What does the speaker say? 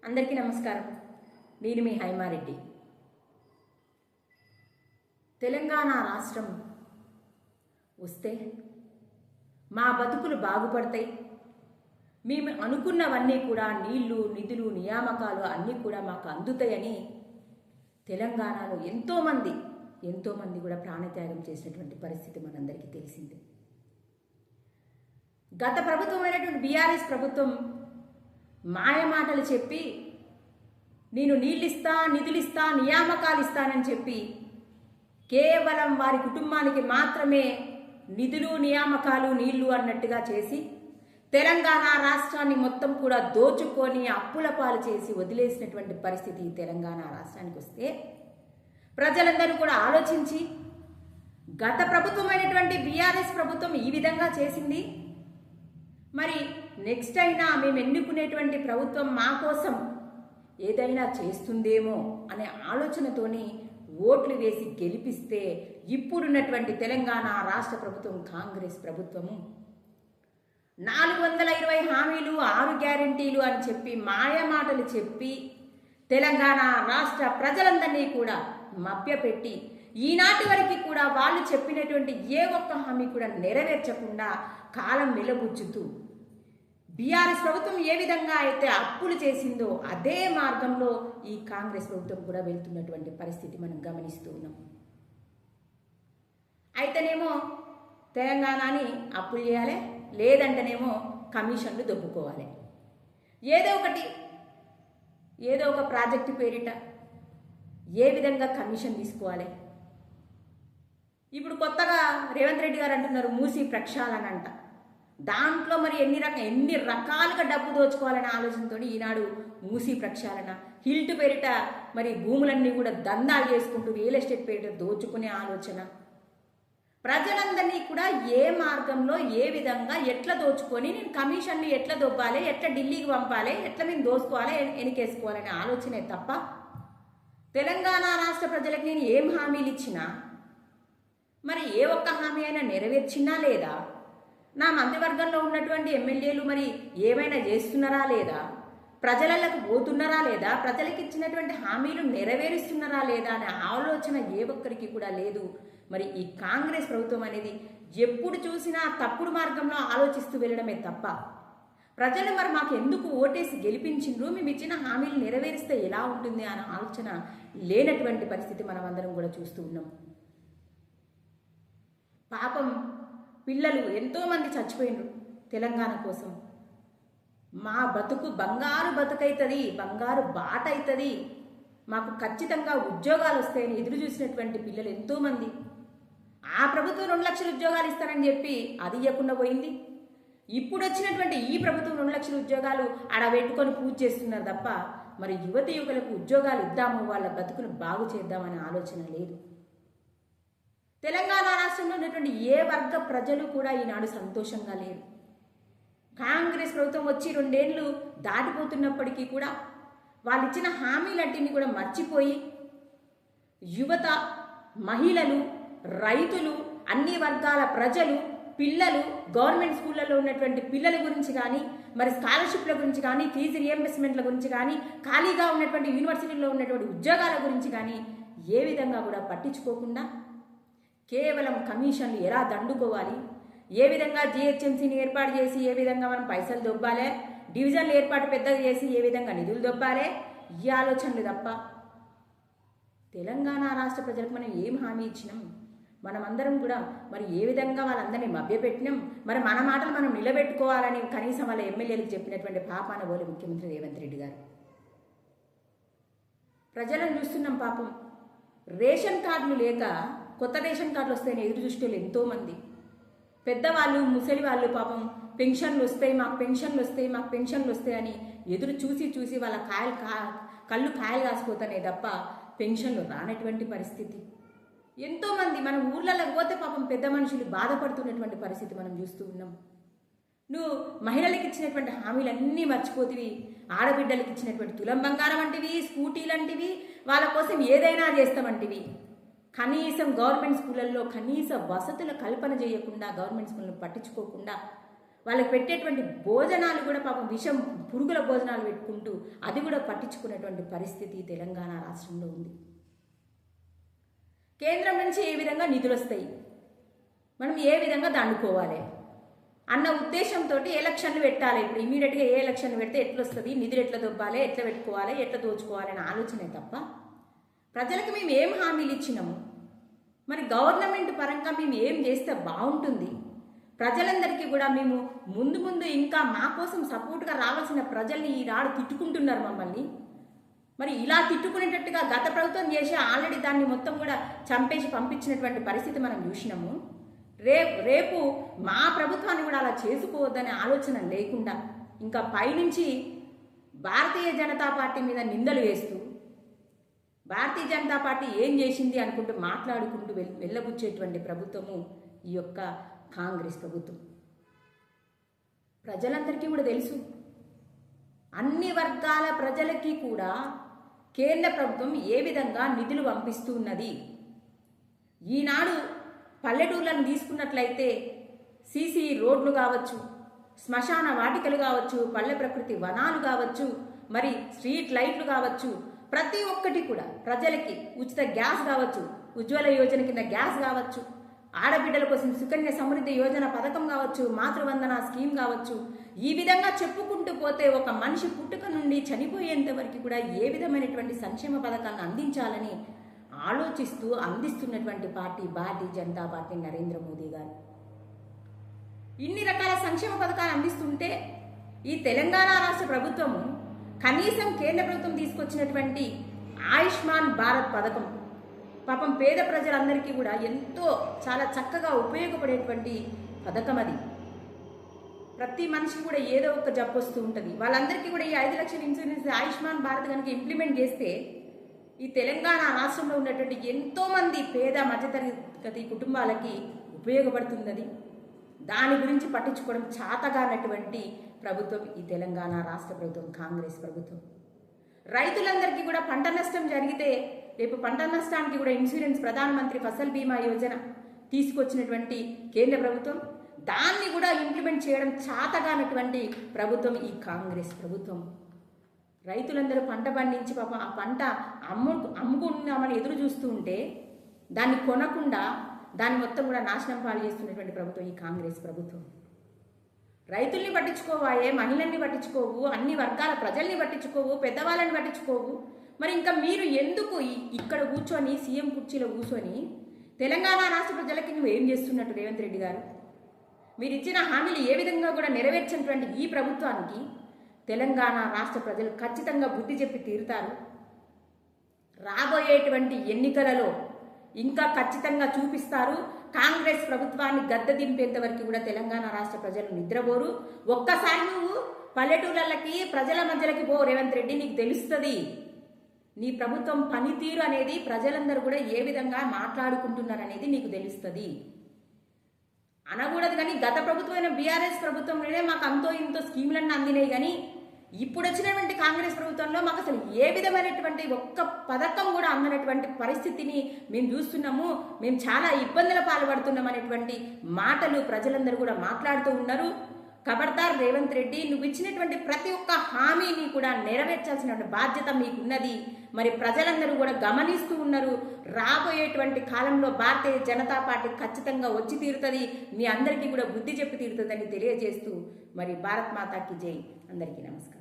అందరికీ నమస్కారం. నేను మీ హైమారెడ్డి. తెలంగాణ రాష్ట్రం వస్తే మా బతుకులు బాగుపడతాయి, మేము అనుకున్నవన్నీ కూడా నీళ్లు, నిధులు, నియామకాలు అన్నీ కూడా మాకు అందుతాయని తెలంగాణలో ఎంతోమంది కూడా ప్రాణత్యాగం చేసినటువంటి పరిస్థితి మనందరికీ తెలిసిందే. గత ప్రభుత్వమైనటువంటి బీఆర్ఎస్ ప్రభుత్వం మాయమాటలు చెప్పి నేను నీళ్ళిస్తా, నిధులిస్తా, నియామకాలు ఇస్తానని చెప్పి కేవలం వారి కుటుంబానికి మాత్రమే నిధులు, నియామకాలు, నీళ్లు అన్నట్టుగా చేసి తెలంగాణ రాష్ట్రాన్ని మొత్తం కూడా దోచుకొని అప్పుల పాలు చేసి వదిలేసినటువంటి పరిస్థితి తెలంగాణ రాష్ట్రానికి వస్తే ప్రజలందరూ కూడా ఆలోచించి గత ప్రభుత్వమైనటువంటి బీఆర్ఎస్ ప్రభుత్వం ఈ విధంగా చేసింది, మరి నెక్స్ట్ అయినా మేము ఎన్నుకునేటువంటి ప్రభుత్వం మా కోసం ఏదైనా చేస్తుందేమో అనే ఆలోచనతోని ఓట్లు వేసి గెలిపిస్తే ఇప్పుడున్నటువంటి తెలంగాణ రాష్ట్ర ప్రభుత్వం కాంగ్రెస్ ప్రభుత్వము 420 హామీలు, 6 గ్యారెంటీలు అని చెప్పి మాయమాటలు చెప్పి తెలంగాణ రాష్ట్ర ప్రజలందరినీ కూడా మభ్యపెట్టి ఈనాటి వరకు కూడా వాళ్ళు చెప్పినటువంటి ఏ ఒక్క హామీ కూడా నెరవేర్చకుండా కాలం వెలబుచ్చుతూ బీఆర్ఎస్ ప్రభుత్వం ఏ విధంగా అయితే అప్పులు చేసిందో అదే మార్గంలో ఈ కాంగ్రెస్ ప్రభుత్వం కూడా వెళ్తున్నటువంటి పరిస్థితి మనం గమనిస్తూ ఉన్నాం. అయితేనేమో తెలంగాణని అప్పులు చేయాలి, లేదంటేనేమో కమిషన్లు దొబ్బుకోవాలి, ఏదో ఒక ప్రాజెక్టు పేరిట ఏ విధంగా కమిషన్ తీసుకోవాలి. ఇప్పుడు కొత్తగా రేవంత్ రెడ్డి గారు అంటున్నారు మూసీ ప్రక్షాళన అంట. దాంట్లో మరి ఎన్ని రకాలుగా డబ్బు దోచుకోవాలనే ఆలోచనతో ఈనాడు మూసీ ప్రక్షాళన, హిల్ట్ పేరిట మరి భూములన్నీ కూడా దందాలు చేసుకుంటూ రియల్ ఎస్టేట్ పేరిట దోచుకునే ఆలోచన, ప్రజలందరినీ కూడా ఏ మార్గంలో ఏ విధంగా ఎట్లా దోచుకొని నేను కమిషన్లు ఎట్లా దొబ్బాలి, ఎట్లా ఢిల్లీకి పంపాలి, ఎట్లా మేము దోచుకోవాలి, ఎనికేసుకోవాలనే ఆలోచనే తప్ప తెలంగాణ రాష్ట్ర ప్రజలకు నేను ఏం హామీలు ఇచ్చినా మరి ఏ ఒక్క హామీ అయినా నెరవేర్చినా లేదా, నా మంత్రివర్గంలో ఉన్నటువంటి ఎమ్మెల్యేలు మరి ఏమైనా చేస్తున్నారా లేదా, ప్రజలకు పోతున్నారా లేదా, ప్రజలకు ఇచ్చినటువంటి హామీలు నెరవేరుస్తున్నారా లేదా అనే ఆలోచన ఏ ఒక్కరికి కూడా లేదు. మరి ఈ కాంగ్రెస్ ప్రభుత్వం అనేది ఎప్పుడు చూసినా తప్పుడు మార్గంలో ఆలోచిస్తూ వెళ్ళడమే తప్ప ప్రజలు మరి మాకు ఎందుకు ఓటేసి గెలిపించిండ్రు, మేము ఇచ్చిన హామీలు నెరవేరిస్తే ఎలా ఉంటుంది అనే ఆలోచన లేనటువంటి పరిస్థితి మనం అందరం కూడా చూస్తూ ఉన్నాం. పాపం పిల్లలు ఎంతోమంది చచ్చిపోయినరు తెలంగాణ కోసం. మా బతుకు బంగారు బతుకైతుంది, బంగారు బాట అవుతుంది, మాకు ఖచ్చితంగా ఉద్యోగాలు వస్తాయని ఎదురు చూసినటువంటి పిల్లలు ఎంతోమంది. ఆ ప్రభుత్వం 2 లక్షల ఉద్యోగాలు ఇస్తారని చెప్పి అది ఇవ్వకుండా పోయింది. ఇప్పుడు వచ్చినటువంటి ఈ ప్రభుత్వం 2 లక్షల ఉద్యోగాలు ఆడబెట్టుకొని పూజ చేస్తున్నారు తప్ప మరి యువతి యువకులకు ఉద్యోగాలు ఇద్దాము, వాళ్ళ బతుకును బాగు చేద్దామనే ఆలోచన లేదు. తెలంగాణ రాష్ట్రంలో ఉన్నటువంటి ఏ వర్గ ప్రజలు కూడా ఈనాడు సంతోషంగా లేరు. కాంగ్రెస్ ప్రభుత్వం వచ్చి 2 ఏళ్ళు దాటిపోతున్నప్పటికీ కూడా వాళ్ళు ఇచ్చిన హామీలన్నింటినీ కూడా మర్చిపోయి యువత, మహిళలు, రైతులు, అన్ని వర్గాల ప్రజలు, పిల్లలు, గవర్నమెంట్ స్కూళ్ళల్లో ఉన్నటువంటి పిల్లల గురించి కానీ, మరి స్కాలర్షిప్ల గురించి కానీ, ఫీజు రియంబర్స్మెంట్ల గురించి కానీ, ఖాళీగా ఉన్నటువంటి యూనివర్సిటీల్లో ఉన్నటువంటి ఉద్యోగాల గురించి కానీ ఏ విధంగా కూడా పట్టించుకోకుండా కేవలం కమిషన్లు ఎలా దండుకోవాలి, ఏ విధంగా జిహెచ్ఎంసీని ఏర్పాటు చేసి ఏ విధంగా మనం పైసలు దొబ్బాలి, డివిజన్లు ఏర్పాటు పెద్దగా చేసి ఏ విధంగా నిధులు దొబ్బాలి, ఈ ఆలోచనలు తప్ప తెలంగాణ రాష్ట్ర ప్రజలకు మనం ఏం హామీ ఇచ్చినాం, మనమందరం కూడా మరి ఏ విధంగా వాళ్ళందరినీ మభ్యపెట్టినాం, మరి మన మాటలు మనం నిలబెట్టుకోవాలని కనీసం వాళ్ళ ఎమ్మెల్యేలకు చెప్పినటువంటి పాపాన పోలే ముఖ్యమంత్రి రేవంత్ రెడ్డి గారు. ప్రజలను చూస్తున్నాం పాపం, రేషన్ కార్డులు లేక కొత్త రేషన్ కార్డులు వస్తాయని ఎదురు చూసేవాళ్ళు ఎంతోమంది. పెద్దవాళ్ళు, ముసలి వాళ్ళు పాపం పెన్షన్లు వస్తాయి, మాకు పెన్షన్లు వస్తాయి, మాకు పెన్షన్లు వస్తాయని ఎదురు చూసి వాళ్ళ కళ్ళు కాయలు కాసిపోతానే తప్ప పెన్షన్లు రానటువంటి పరిస్థితి. ఎంతోమంది మన ఊర్లలో పోతే పాపం పెద్ద మనుషులు బాధపడుతున్నటువంటి పరిస్థితి మనం చూస్తూ ఉన్నాం. నువ్వు మహిళలకు ఇచ్చినటువంటి హామీలన్నీ మర్చిపోతివి, ఆడబిడ్డలకు ఇచ్చినటువంటి తులం బంగారం వంటివి, స్కూటీలంటివి, వాళ్ళ కోసం ఏదైనా చేస్తామంటివి. కనీసం గవర్నమెంట్ స్కూళ్ళల్లో కనీస వసతుల కల్పన చేయకుండా, గవర్నమెంట్ స్కూళ్ళను పట్టించుకోకుండా వాళ్ళకి పెట్టేటువంటి భోజనాలు కూడా పాపం విషం పురుగుల భోజనాలు పెట్టుకుంటూ అది కూడా పట్టించుకునేటువంటి పరిస్థితి తెలంగాణ రాష్ట్రంలో ఉంది. కేంద్రం నుంచి ఏ విధంగా నిధులు వస్తాయి, మనం ఏ విధంగా దండుకోవాలి అన్న ఉద్దేశంతో ఎలక్షన్లు పెట్టాలి. ఇప్పుడు ఇమీడియట్గా ఏ ఎలక్షన్లు పెడితే ఎట్లా వస్తుంది, నిధులు ఎట్లా దొబ్బాలి, ఎట్లా పెట్టుకోవాలి, ఎట్లా దోచుకోవాలి అనే ఆలోచనే తప్ప ప్రజలకు మేము ఏం హామీలు ఇచ్చినాము, మరి గవర్నమెంట్ పరంగా మేము ఏం చేస్తే బాగుంటుంది, ప్రజలందరికీ కూడా మేము ముందు ఇంకా మా కోసం సపోర్ట్గా రావాల్సిన ప్రజల్ని ఈనాడు తిట్టుకుంటున్నారు మమ్మల్ని. మరి ఇలా తిట్టుకునేటట్టుగా గత ప్రభుత్వం చేసి ఆల్రెడీ దాన్ని మొత్తం కూడా చంపేసి పంపించినటువంటి పరిస్థితి మనం చూసినాము. రేపు మా ప్రభుత్వాన్ని కూడా అలా చేసుకోవద్దనే ఆలోచన లేకుండా ఇంకా పైనుంచి భారతీయ జనతా పార్టీ మీద నిందలు వేస్తూ భారతీయ జనతా పార్టీ ఏం చేసింది అనుకుంటూ మాట్లాడుకుంటూ వెళ్ళబుచ్చేటువంటి ప్రభుత్వము ఈ యొక్క కాంగ్రెస్ ప్రభుత్వం. ప్రజలందరికీ కూడా తెలుసు, అన్ని వర్గాల ప్రజలకి కూడా కేంద్ర ప్రభుత్వం ఏ విధంగా నిధులు పంపిస్తూ ఉన్నది. ఈనాడు పల్లెటూర్లను తీసుకున్నట్లయితే సీసీ రోడ్లు కావచ్చు, శ్మశాన వాటికలు కావచ్చు, పల్లె ప్రకృతి వనాలు కావచ్చు, మరి స్ట్రీట్ లైట్లు కావచ్చు, ప్రతి ఒక్కటి కూడా ప్రజలకి ఉచిత గ్యాస్ కావచ్చు, ఉజ్వల యోజన కింద గ్యాస్ కావచ్చు, ఆడబిడ్డల కోసం సుకన్య సమృద్ధి యోజన పథకం కావచ్చు, మాతృవందన స్కీమ్ కావచ్చు, ఈ విధంగా చెప్పుకుంటూ పోతే ఒక మనిషి పుట్టుక నుండి చనిపోయేంత వరకు కూడా ఏ విధమైనటువంటి సంక్షేమ పథకాలను అందించాలని ఆలోచిస్తూ అందిస్తున్నటువంటి పార్టీ భారతీయ జనతా పార్టీ నరేంద్ర మోదీ గారు. ఇన్ని రకాల సంక్షేమ పథకాలు అందిస్తుంటే ఈ తెలంగాణ రాష్ట్ర ప్రభుత్వము కనీసం కేంద్ర ప్రభుత్వం తీసుకొచ్చినటువంటి ఆయుష్మాన్ భారత్ పథకం పాపం పేద ప్రజలందరికీ కూడా ఎంతో చాలా చక్కగా ఉపయోగపడేటువంటి పథకం అది. ప్రతి మనిషికి కూడా ఏదో ఒక జబ్బు వస్తూ ఉంటుంది. వాళ్ళందరికీ కూడా ఈ 5 లక్షల ఇన్సూరెన్స్ ఆయుష్మాన్ భారత్ కనుక ఇంప్లిమెంట్ చేస్తే ఈ తెలంగాణ రాష్ట్రంలో ఉన్నటువంటి ఎంతోమంది పేద మధ్యతరగతి కుటుంబాలకి ఉపయోగపడుతుంది. దాని గురించి పట్టించుకోవడం చాతగానటువంటి ప్రభుత్వం ఈ తెలంగాణ రాష్ట్ర ప్రభుత్వం, కాంగ్రెస్ ప్రభుత్వం. రైతులందరికీ కూడా పంట నష్టం జరిగితే రేపు పంట నష్టానికి కూడా ఇన్సూరెన్స్ ప్రధానమంత్రి ఫసల్ బీమా యోజన తీసుకొచ్చినటువంటి కేంద్ర ప్రభుత్వం, దాన్ని కూడా ఇంప్లిమెంట్ చేయడం చాతగానటువంటి ప్రభుత్వం ఈ కాంగ్రెస్ ప్రభుత్వం. రైతులందరూ పంట పండించి పాపం ఆ పంట అమ్ముకున్నామని ఎదురు చూస్తూ ఉంటే దాన్ని కొనకుండా దాన్ని మొత్తం కూడా నాశనం పాలు చేస్తున్నటువంటి ప్రభుత్వం ఈ కాంగ్రెస్ ప్రభుత్వం. రైతుల్ని పట్టించుకోవాయే, మహిళల్ని పట్టించుకోవు, అన్ని వర్గాల ప్రజల్ని పట్టించుకోవు, పెద్దవాళ్ళని పట్టించుకోవు. మరి ఇంకా మీరు ఎందుకు ఇక్కడ కూర్చొని సీఎం కుర్చీలో కూర్చొని తెలంగాణ రాష్ట్ర ప్రజలకి నువ్వు ఏం చేస్తున్నట్టు రేవంత్ రెడ్డి గారు? మీరు ఇచ్చిన హామీలు ఏ విధంగా కూడా నెరవేర్చినటువంటి ఈ ప్రభుత్వానికి తెలంగాణ రాష్ట్ర ప్రజలు ఖచ్చితంగా బుద్ధి చెప్పి తీరుతారు. రాబోయేటువంటి ఎన్నికలలో ఇంకా ఖచ్చితంగా చూపిస్తారు. కాంగ్రెస్ ప్రభుత్వాన్ని గద్దె దింపేంత వరకు కూడా తెలంగాణ రాష్ట్ర ప్రజలు నిద్రపోరు. ఒక్కసారి నువ్వు పల్లెటూళ్ళకి ప్రజల మధ్యలకి పో రేవంత్ రెడ్డి, నీకు తెలుస్తుంది నీ ప్రభుత్వం పనితీరు అనేది ప్రజలందరూ కూడా ఏ విధంగా మాట్లాడుకుంటున్నారనేది నీకు తెలుస్తుంది. అనకూడదు కానీ గత ప్రభుత్వమైన బీఆర్ఎస్ ప్రభుత్వంలోనే మాకు అంతో ఇంతో స్కీములన్నీ అందినాయి, కానీ ఇప్పుడు వచ్చినటువంటి కాంగ్రెస్ ప్రభుత్వంలో మాకు అసలు ఏ విధమైనటువంటి ఒక్క పథకం కూడా అందనటువంటి పరిస్థితిని మేము చూస్తున్నాము. మేము చాలా ఇబ్బందుల పాల్పడుతున్నాం అనేటువంటి మాటలు ప్రజలందరూ కూడా మాట్లాడుతూ ఉన్నారు. ఖబర్దార్ రేవంత్ రెడ్డి, నువ్వు ఇచ్చినటువంటి ప్రతి ఒక్క హామీని కూడా నెరవేర్చాల్సిన బాధ్యత మీకున్నది. మరి ప్రజలందరూ కూడా గమనిస్తూ ఉన్నారు. రాబోయేటువంటి కాలంలో భారతీయ జనతా పార్టీ ఖచ్చితంగా వచ్చి తీరుతుంది, మీ అందరికీ కూడా బుద్ధి చెప్పి తీరుతుందని తెలియజేస్తూ మరి భారత్ మాతాకి జై. అందరికీ నమస్కారం.